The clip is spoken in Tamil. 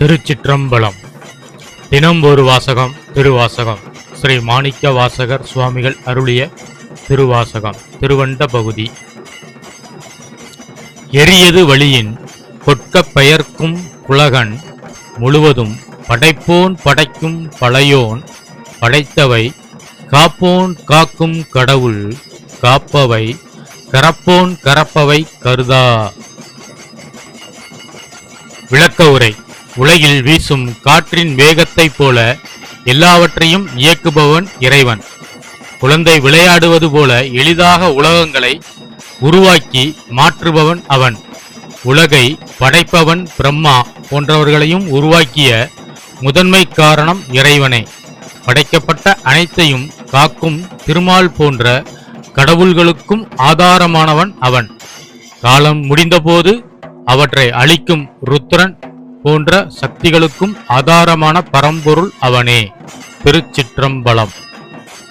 திருச்சிற்றம்பலம். தினம் ஒரு வாசகம். திருவாசகம் ஸ்ரீ மாணிக்க வாசகர் சுவாமிகள் அருளிய திருவாசகம். திருவண்ட பகுதி. எரியது வழியின் கொட்க பெயர்க்கும் குலகன் முழுவதும் படைப்போன் படைக்கும் பழையோன் படைத்தவை காப்போன் காக்கும் கடவுள் காப்பவை கரப்போன் கரப்பவை கருதா. விளக்க உரை. உலகில் வீசும் காற்றின் வேகத்தைப் போல எல்லாவற்றையும் இயக்குபவன் இறைவன். குழந்தை விளையாடுவது போல எளிதாக உலகங்களை உருவாக்கி மாற்றுபவன் அவன். உலகை படைப்பவன் பிரம்மா போன்றவர்களையும் உருவாக்கிய முதன்மை காரணம் இறைவனே. படைக்கப்பட்ட அனைத்தையும் காக்கும் திருமால் போன்ற கடவுள்களுக்கும் ஆதாரமானவன் அவன். காலம் முடிந்தபோது அவற்றை அழிக்கும் ருத்ரன் போன்ற சக்திகளுக்கும் ஆதாரமான பரம்பொருள் அவனே. திருச்சிற்றம்பலம்.